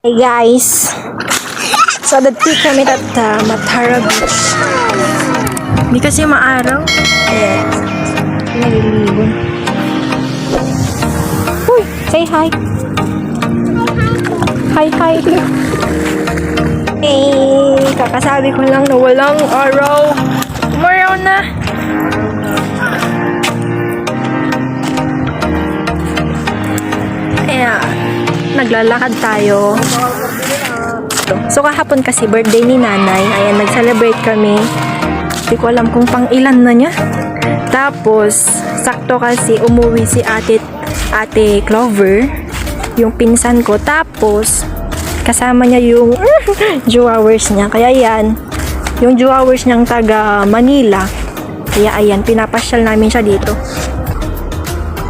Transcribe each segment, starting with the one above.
Hey guys, so dati kami tata Matara Beach. Hindi kasi maaraw. Yes. Nalilibon. Uy, say hi. Hi. Kakasabi ko lang na walang araw. Umaraw na. Kaya, naglalakad tayo. So kahapon kasi birthday ni nanay. Ayan, nag-celebrate kami. Hindi ko alam kung pang ilan na niya. Tapos, sakto kasi umuwi si ate Clover, yung pinsan ko. Tapos, kasama niya yung jowers niya. Kaya yan, yung jowers niyang taga Manila. Kaya ayan, pinapasyal namin siya dito.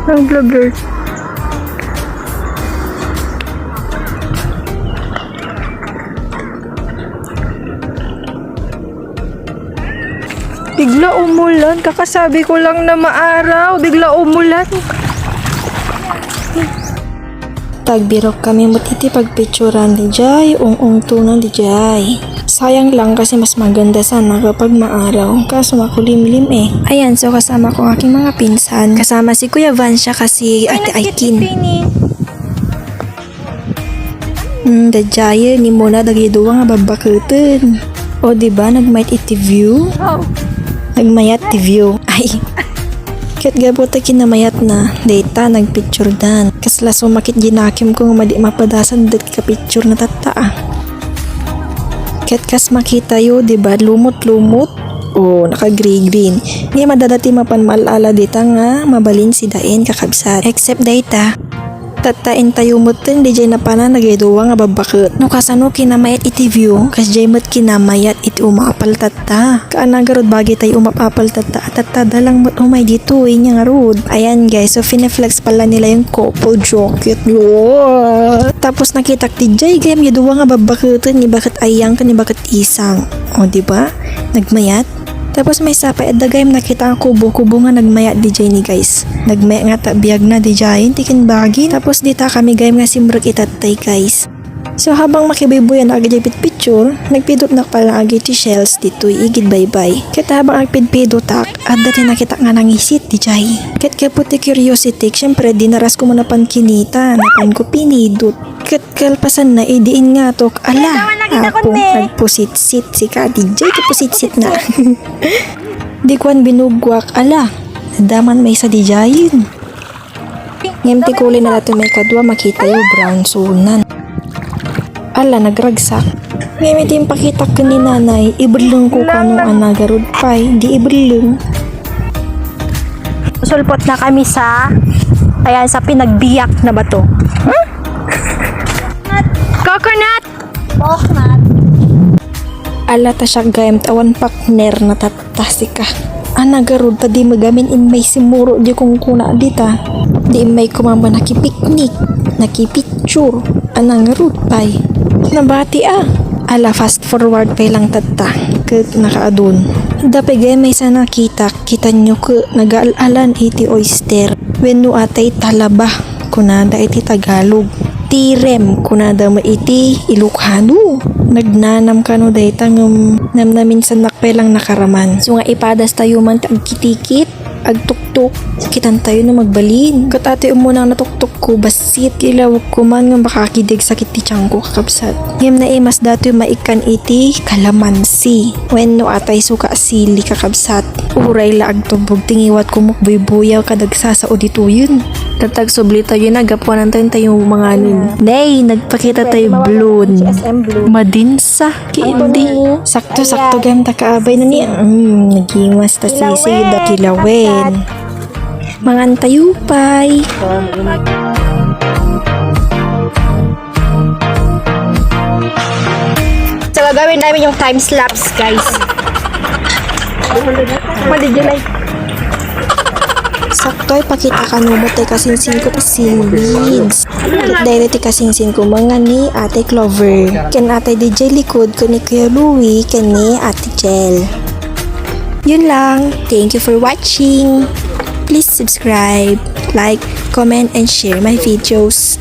Ang vlogger. Bigla umulan. Kakasabi ko lang na maaraw. Bigla umulan. Tagbirok kami matiti pagpicturan di Jai. Ung tunan di Jai. Sayang lang kasi mas maganda sana kapag maaraw. Kaso makulimlim eh. Ayan, so kasama ko ang aking mga pinsan. Kasama si Kuya Vansha kasi Ate Aikin. Da Jai, ni Mona dagiduwa nga babakutin. O diba, nag-might iti view? Oh. Nagmayat ti view. Ay. Kat gabuta kinamayat na. Data, nagpicture dan. Kasla sumakit ginakim ko madi mapadasan dat ka picture na tata. Kat kas makita yo, diba? Lumot-lumot. O, naka-green. Hindi madadati mapan malala dita nga mabalin si Dain kakabsat. Except data. Tatain tayo mutin di jay na pana nagayduwa nga babakit. No kasano kinamayat iti view kas jay mat kinamayat iti umapal tata. Kaanagarod bagay tayo umapapal tata. Tata dalang mat umay dito inya nga rod. Ayan guys, so fineflex pala nila yung couple jocket. Tapos nakita ti jay gayam yaduwa nga babakitin ni bakit ayang ka ni bakit isang. O diba? Nagmayat. Tapos may sapa at dagayam nakita ang kubo-kubo nga nagmaya DJ ni guys. Nagmaya nga tabiyag na DJ, tikin bagi. Tapos dita kami gayam nga simrek itatay guys. So habang makibaybuyan na agad picture, nagpidot na pala agad ti shells dito igid bye-bye. Kita habang agpidpidot tak, at dati nakita nga nangisit DJ. Kat kaputi curiosity, syempre dinaras ko muna pan kinita, napan ko pinidot. Kat kalpasan na idiin nga tok, ala, apo, nagpusit-sit si ka DJ, kapusit-sit na. Di kwan binugwak, ala, daman may sa DJ yun. Ngemti kulay na natin may kadwa makita yung brown sunan. Ala, nagragsak. Ngayon yung pakita ka ni nanay, ibrlung ko kano ang nagarod pay, di ibrlung. Sulpot na kami sa, ayan, sa pinagbiyak na bato. Huh? Coconut! Coconut! Ala, ta siya gayam tawan partner na tatasika. Nagarod ta di magamin in may simuro di kung kuna dita. Di may kumamba nakipiknik, nakipicture, nagarod pay. Nabati ala fast forward pa lang tata kat nakaadun. Dapat gaya may sana kita nyo ka nag-aalalan iti oyster when no atay talaba kunada iti Tagalog tirem kunada maiti Ilocano nagnanam kano dayta namnamin sa nakpelang nakaraman so nga ipadas tayo man agkitikit agtuktok kitan tayo na magbalin kat ate umunang natuktok ko basit kilawag ko man nga makakidig sakit ti tiyang ko kakabsat ngem na mas dato maikan iti kalamansi when no atay suka sili kakabsat uray laag tubog tingiwat ko mukbuy-buyaw kadagsasa o dito yun tatag subli tayo nagapuanan tayo mga nay nagpakita tayo balloon madinsa kindi sakto gam takaabay na niya nagimas ta sisi da kilawen mangan tayo pay so gagawin namin yung time lapse guys madidilay sakto ay pakita ka no matay kasinsin ko pa seaweeds dahil ti kasinsin ko mga ni Ate Clover ken Ate DJ likod ko ni Kuya Louie ken ni Ate Jel. Yun lang, thank you for watching. Please subscribe, like, comment and share my videos.